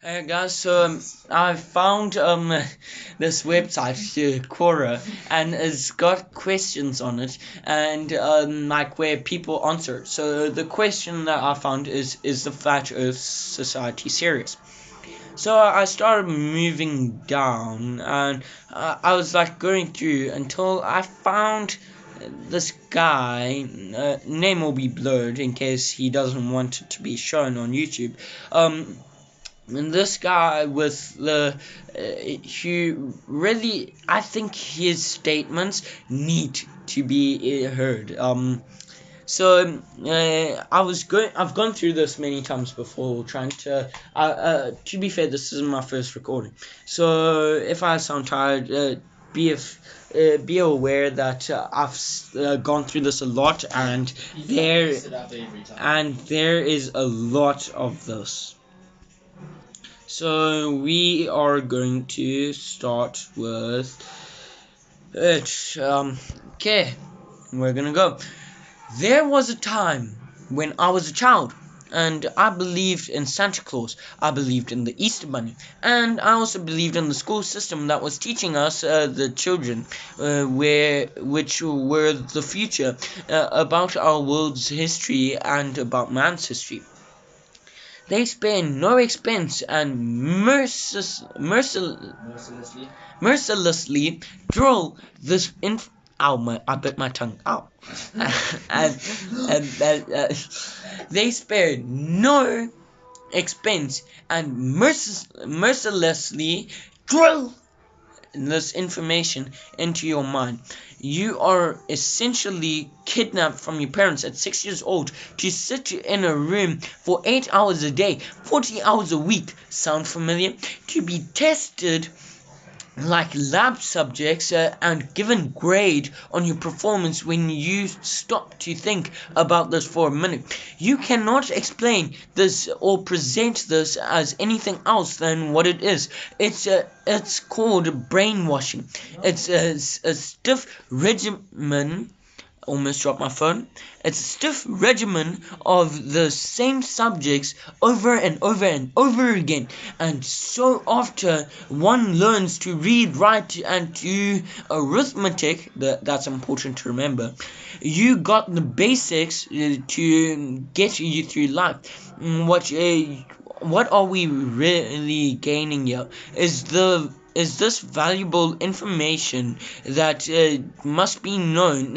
Hey guys, so I found this website, Quora, and it's got questions on it, and like where people answer. So the question that I found is the Flat Earth Society serious? So I started moving down, and I was like going through until I found this guy. Name will be blurred in case he doesn't want it to be shown on YouTube. Um, and this guy with the he really, I think his statements need to be heard. So I've gone through this many times before, trying to be fair, this isn't my first recording, so if I sound tired, be aware that I've gone through this a lot, and there is a lot of this. So we are going to start with it. Okay, we're gonna go. There was a time when I was a child, and I believed in Santa Claus. I believed in the Easter Bunny, and I also believed in the school system that was teaching us, the children, which were the future, about our world's history and about man's history. They spare no expense and mercilessly drill this ow, I bit my tongue. Ow. and they spare no expense and mercilessly drill this information into your mind. You are essentially kidnapped from your parents at 6 years old to sit in a room for 8 hours a day, 40 hours a week. Sound familiar? To be tested like lab subjects, and given grade on your performance when you stop to think about this for a minute. You cannot explain this or present this as anything else than what it is. It's called brainwashing. It's a stiff regimen. Almost dropped my phone. It's a stiff regimen of the same subjects over and over and over again. And so after one learns to read, write, and do arithmetic, that's important to remember, you got the basics to get you through life. What are we really gaining here? Is this valuable information that must be known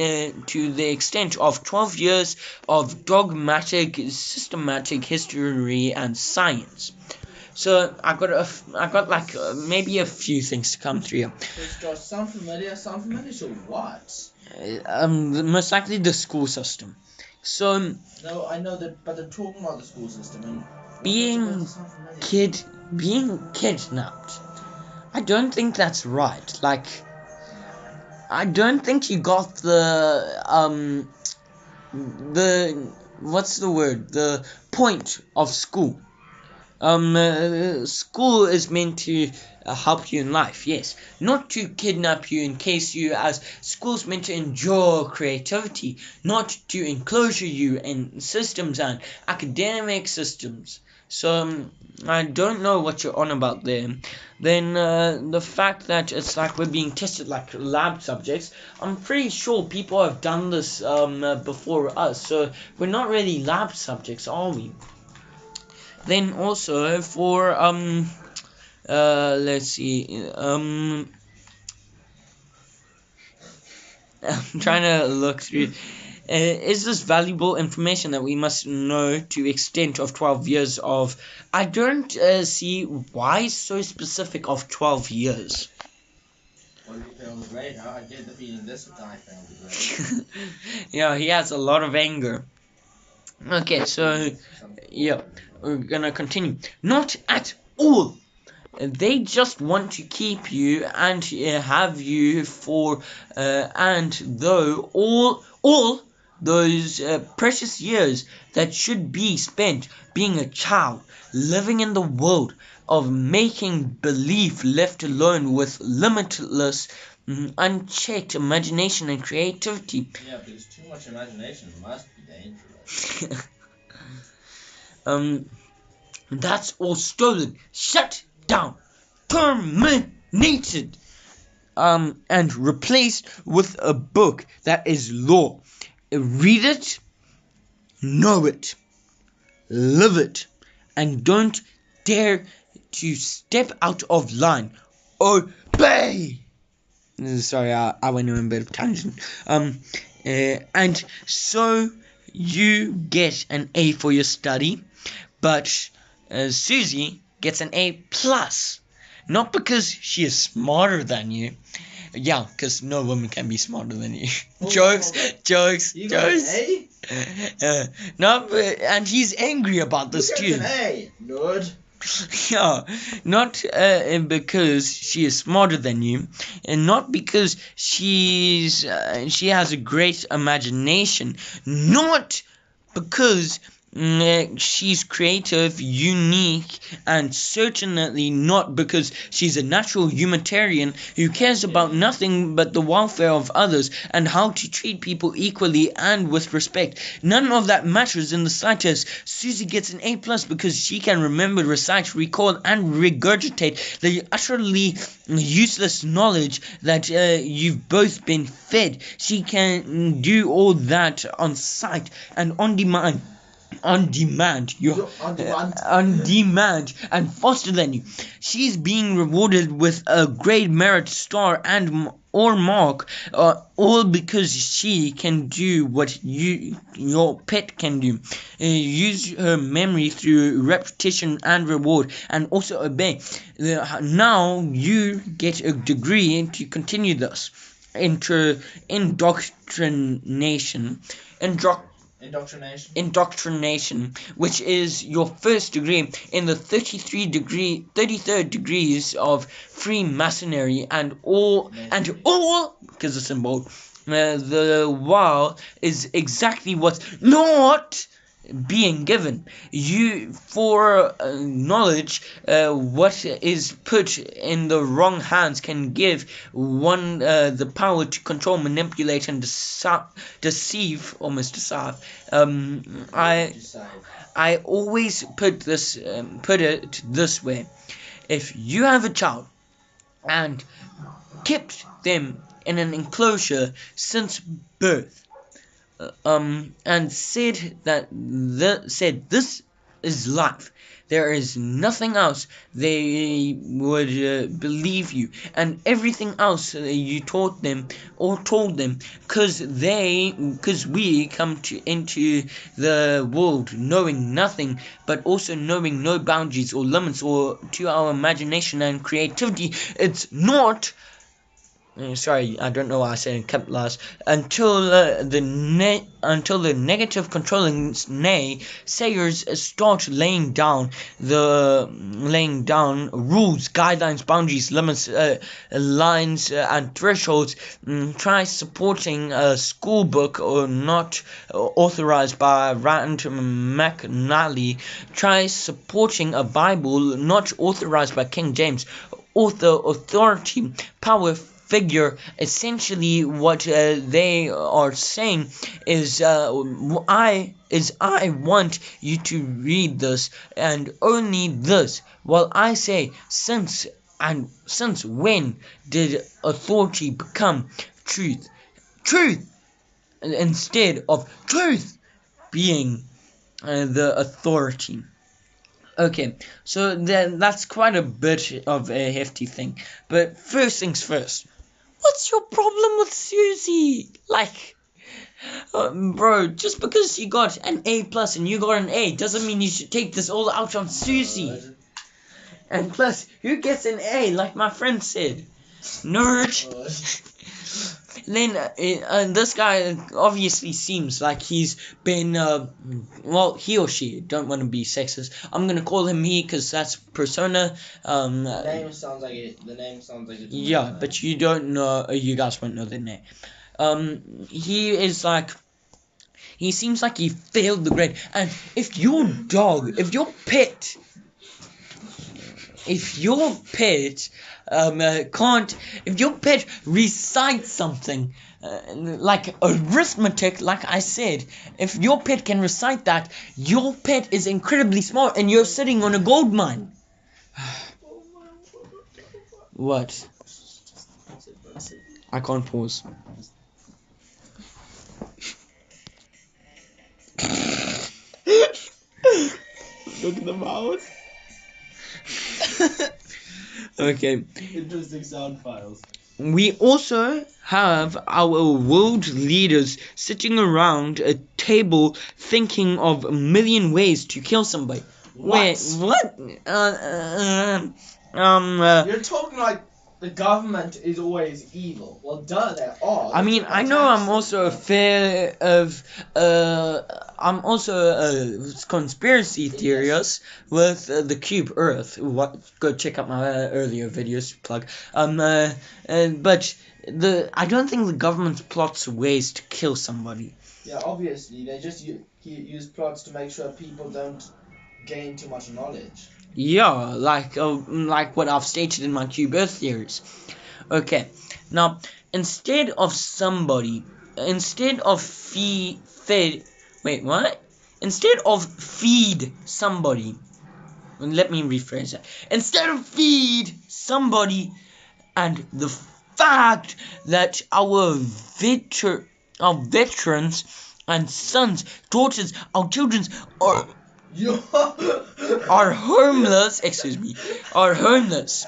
to the extent of 12 years of dogmatic, systematic history and science. So I got like maybe a few things to come through here. Does sound familiar? Sound familiar to what? Most likely the school system. So No, I know that, but they're talking about the school system and being being kidnapped. I don't think that's right. Like, I don't think you got the what's the word? The point of school. School is meant to help you in life, yes, not to kidnap you in case you, as school's meant to endure creativity, not to enclosure you in systems and academic systems. So I don't know what you're on about there. Then the fact that it's like we're being tested like lab subjects, I'm pretty sure people have done this before us, so we're not really lab subjects, are we? Then also for let's see, I'm trying to look through. Is this valuable information that we must know to extent of 12 years of? I don't see why so specific of 12 years. Well, you failed the grade, huh? I get the feeling this guy failed the grade. Yeah, he has a lot of anger. Okay, so yeah, we're gonna continue. Not at all. They just want to keep you and have you for and though all those precious years that should be spent being a child, living in the world of making believe, left alone with limitless, unchecked imagination and creativity. Yeah, because too much imagination must be dangerous. um That's all stolen, shut down, terminated, and replaced with a book that is law. Read it, know it, live it, and don't dare to step out of line. Obey. Sorry, I went on a bit of tangent. And so you get an A for your study, but Susie gets an A plus, not because she is smarter than you. Yeah, because no woman can be smarter than you. Jokes. You got an A? No, and he's angry about this You too. got an A, nerd. Yeah, not because she is smarter than you, and not because she has a great imagination, not because she's creative, unique, and certainly not because she's a natural humanitarian who cares about nothing but the welfare of others and how to treat people equally and with respect. None of that matters in the slightest. Susie gets an A plus because she can remember, recite, recall, and regurgitate the utterly useless knowledge that you've both been fed. She can do all that on sight and on demand. On demand and faster than you. She's being rewarded with a grade, merit, star, and or mark, all because she can do what your pet can do. Use her memory through repetition and reward, and also obey. Now you get a degree to continue this indoctrination, which is your first degree in the 33rd degrees of Freemasonry, and all because it's in bold. The while is exactly what's not being given you for knowledge. What is put in the wrong hands can give one the power to control, manipulate, and deceive. I always put it this way: if you have a child and kept them in an enclosure since birth, and said this is life, there is nothing else, they would believe you, and everything else you taught them or told them, because we come into the world knowing nothing, but also knowing no boundaries or limits or to our imagination and creativity. It's not sorry, I don't know why I said in capitalized. Until the negative controlling naysayers start laying down rules, guidelines, boundaries, limits, lines, and thresholds. Try supporting a school book or not authorized by Rand McNally. Try supporting a Bible not authorized by King James. Authority, power, figure. Essentially what they are saying is I want you to read this and only this, while I say since when did authority become truth instead of truth being the authority. Okay, so then that's quite a bit of a hefty thing. But first things first, what's your problem with Susie? Like, bro, just because she got an A plus and you got an A doesn't mean you should take this all out on Susie. And plus, who gets an A, like my friend said? Nerd. Then this guy obviously seems like he's been he or she, don't want to be sexist, I'm gonna call him he because that's persona. The name sounds like it. Yeah, but you don't know, you guys won't know the name. He seems like he failed the grade. And if your pet if your pet if your pet recites something like arithmetic, like I said, if your pet can recite that, your pet is incredibly smart and you're sitting on a gold mine. What? I can't pause. Look at the mouse. Okay. Interesting sound files. We also have our world leaders sitting around a table thinking of a million ways to kill somebody. Wait, what? You're talking like the government is always evil. Well, duh, they are. I mean, I know I'm also a fan of I'm also a conspiracy theorist with the Cube Earth. What? Go check out my earlier videos. Plug. But I don't think the government plots ways to kill somebody. Yeah, obviously they just use plots to make sure people don't gain too much knowledge. Yeah, like what I've stated in my Cube Earth theories. Okay, now instead of feed somebody, let me rephrase that. Instead of feed somebody, and the fact that our veterans and sons, daughters, our children are homeless. Are homeless.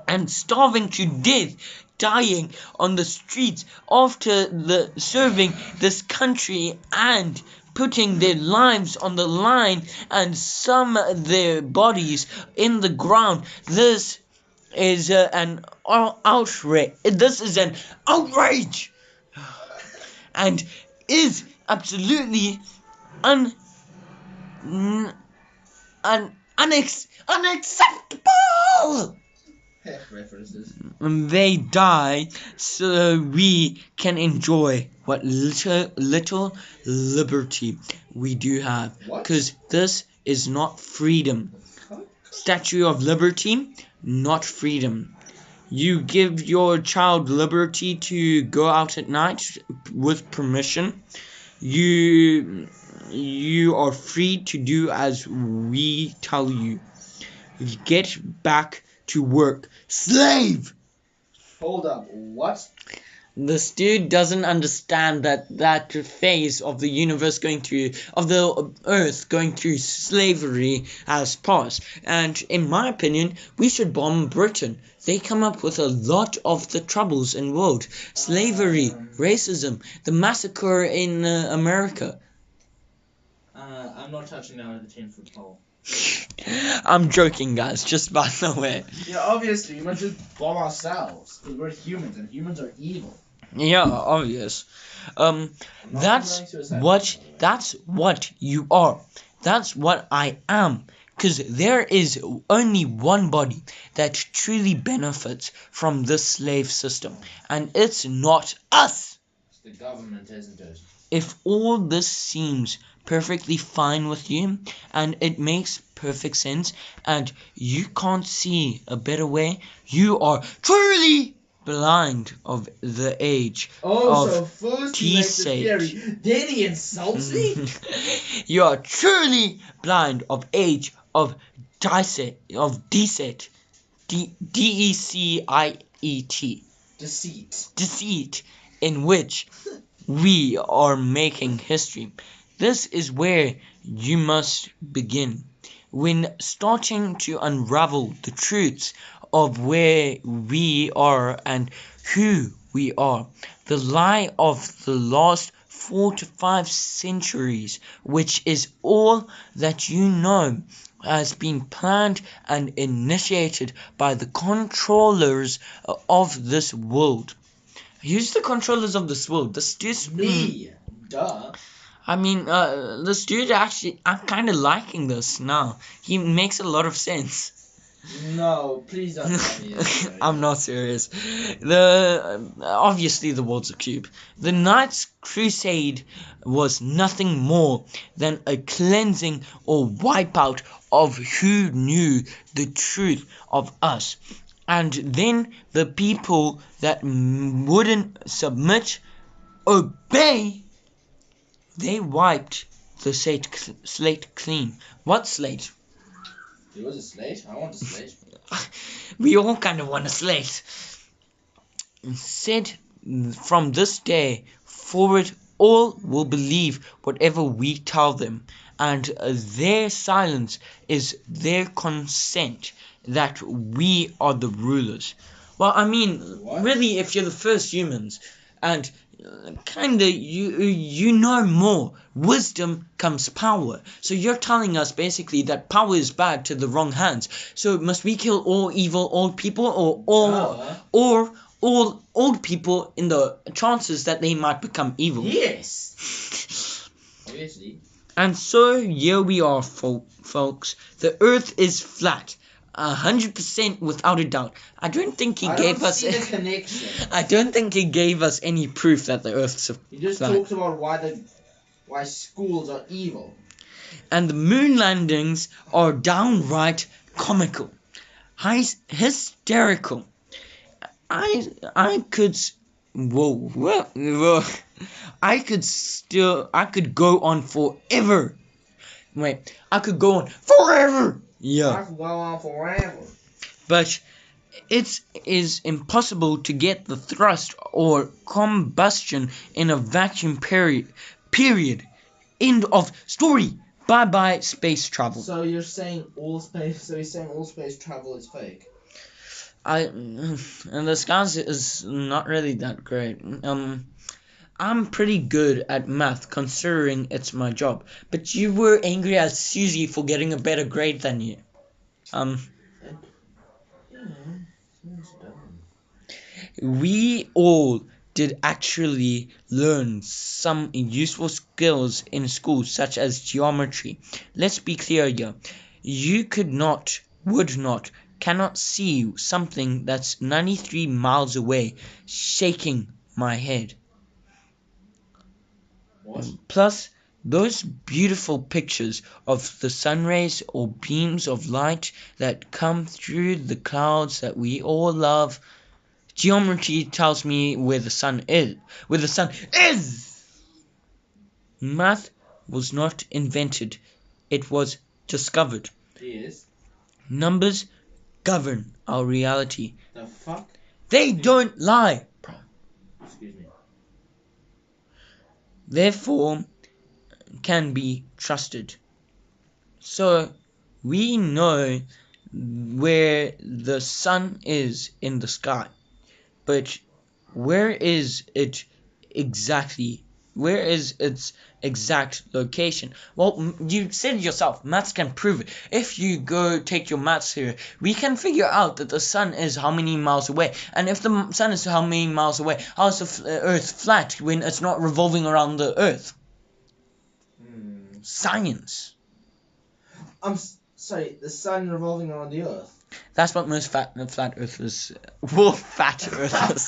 And starving to death, dying on the streets after serving this country and putting their lives on the line, and some their bodies in the ground. This is an outrage. This is an outrage, and is absolutely unacceptable. References. They die so we can enjoy what little liberty we do have. Because this is not freedom. Statue of Liberty, not freedom. You give your child liberty to go out at night with permission. You are free to do as we tell you. Get back to work, slave! Hold up, what? This dude doesn't understand that phase of the universe of the earth going through slavery has passed. And in my opinion, we should bomb Britain. They come up with a lot of the troubles in the world. Slavery, racism, the massacre in America. I'm not touching that with a 10-foot pole. I'm joking, guys, just by the way. Yeah, obviously, we must just bomb ourselves, because we're humans, and humans are evil. Yeah, obvious. That's what you are. That's what I am. Because there is only one body that truly benefits from this slave system, and it's not us. It's the government, isn't it? If all this seems perfectly fine with you, and it makes perfect sense, and you can't see a better way, you are truly blind of the age so of first you make the theory, then he insults me? You are truly blind of age of deceit, deceit, in which we are making history. This is where you must begin. When starting to unravel the truths of where we are and who we are, the lie of the last 4 to 5 centuries, which is all that you know, has been planned and initiated by the controllers of this world. Who's the controllers of this world? Me. Duh. I mean, this dude actually, I'm kind of liking this now. He makes a lot of sense. No, please don't tell me this. I'm not serious. Obviously the world's a cube. The Knights Crusade was nothing more than a cleansing or wipeout of who knew the truth of us. And then the people that wouldn't submit, obey, they wiped the slate clean. What slate? There was a slate. I want a slate. We all kind of want a slate. Said, from this day forward, all will believe whatever we tell them, and their silence is their consent that we are the rulers. Well, I mean, What? really, if you're the first humans, and kinda you know more, wisdom comes power. So you're telling us basically that power is bad to the wrong hands. So must we kill all evil old people, or all old people in the chances that they might become evil? Yes. Obviously. And so here we are, folks. The Earth is flat, 100% without a doubt. I don't think he gave us. I don't see the connection. I don't think he gave us any proof that the Earth's He just flat. talked about why schools are evil. And the moon landings are downright comical, hysterical. I could whoa. I could go on forever. Wait, I could go on forever. Yeah. I could go on forever. But it is impossible to get the thrust or combustion in a vacuum period. End of story. Bye bye space travel. So you're saying all space travel is fake? And the skies is not really that great. I'm pretty good at math considering it's my job. But you were angry at Susie for getting a better grade than you. We all did actually learn some useful skills in school, such as geometry. Let's be clear here. You cannot see something that's 93 miles away, shaking my head. What? Plus, those beautiful pictures of the sun rays or beams of light that come through the clouds that we all love. Geometry tells me where the sun is. Math was not invented. It was discovered. Yes. Numbers govern our reality. The fuck? They don't lie. Excuse me. Therefore, can be trusted. So, we know where the sun is in the sky. But where is it exactly? Where is its exact location? Well, you said yourself, maths can prove it. If you go take your maths here, we can figure out that the sun is how many miles away. And if the sun is how many miles away, how is the Earth flat when it's not revolving around the Earth? Science. I'm sorry, the sun revolving around the Earth. That's what most flat earthers. Well, fat earthers.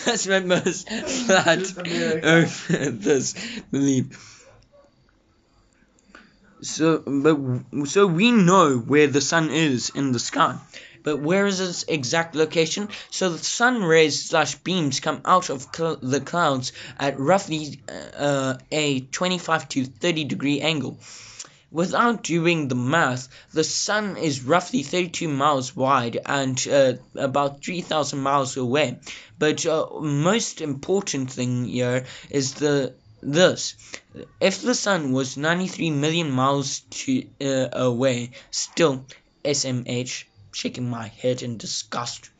That's what most flat earthers believe. So we know where the sun is in the sky. But where is its exact location? So the sun rays / beams come out of the clouds at roughly a 25 to 30 degree angle. Without doing the math, the sun is roughly 32 miles wide and about 3,000 miles away. But most important thing here is this. If the sun was 93 million miles away, still, SMH, shaking my head in disgust,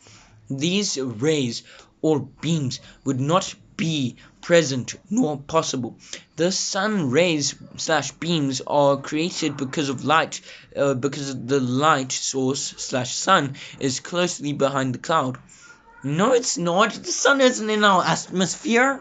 these rays or beams would not be present nor possible. The sun rays / beams are created because of light, because the light source / sun is closely behind the cloud. No, it's not. The sun isn't in our atmosphere.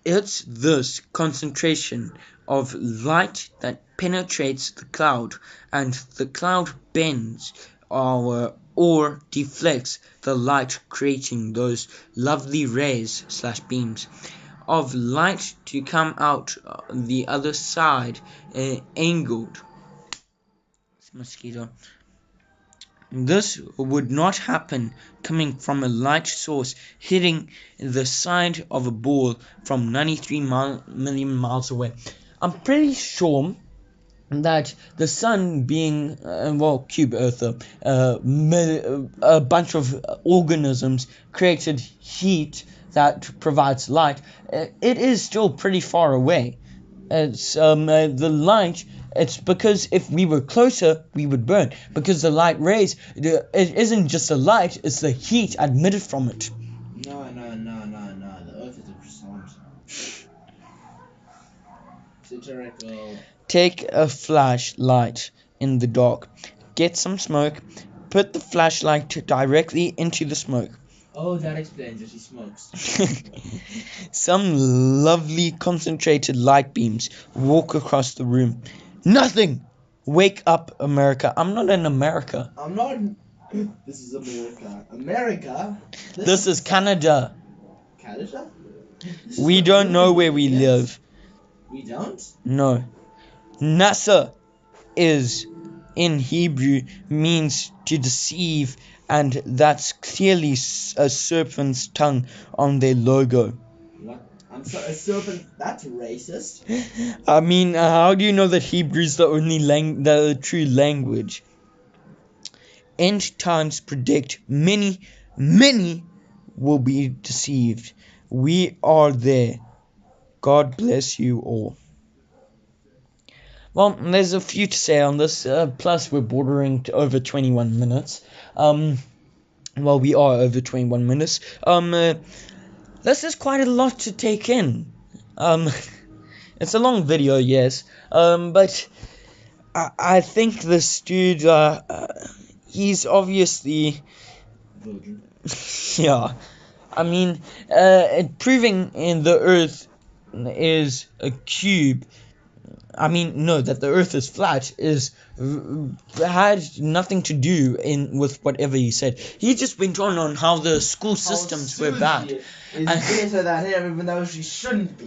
It's this concentration of light that penetrates the cloud, and the cloud bends or deflects the light, creating those lovely rays / beams. of light to come out the other side, angled. Mosquito. This would not happen coming from a light source hitting the side of a ball from 93 million miles away. I'm pretty sure that the sun being cube earth, a bunch of organisms created heat that provides light. It is still pretty far away. It's the light. It's because if we were closer, we would burn. Because the light rays, it isn't just the light; it's the heat emitted from it. No. The Earth is a croissant. Satirical. Take a flashlight in the dark. Get some smoke. Put the flashlight directly into the smoke. Oh, that explains it. He smokes. Some lovely concentrated light beams walk across the room. Nothing! Wake up, America. I'm not in America. I'm not. This is America. America? This is Canada. Canada? We don't know where we live. We don't? No. NASA is in Hebrew means to deceive, and that's clearly a serpent's tongue on their logo. What? I'm sorry, a serpent? That's racist. I mean, how do you know that Hebrew is the only the true language? End times predict many will be deceived. We are there. God bless you all. Well, there's a few to say on this. Plus, we're bordering to over 21 minutes. Well, we are over 21 minutes. This is quite a lot to take in. It's a long video, yes. But I think this dude, he's obviously, yeah. I mean, proving in the Earth is a cube. I mean, no, that the Earth is flat had nothing to do with whatever he said. He just went on how the school systems were bad. Is better than him, even though she shouldn't be.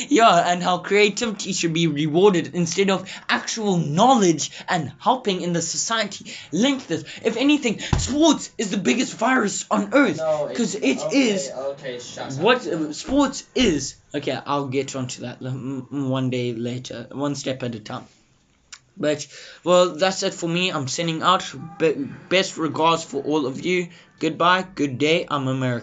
Yeah, and how creativity should be rewarded instead of actual knowledge and helping in the society. Link this. If anything, sports is the biggest virus on Earth. Because Okay, shut up. What sports is. Okay, I'll get onto that one day later, one step at a time. But, well, that's it for me. I'm sending out best regards for all of you. Goodbye, good day. I'm America.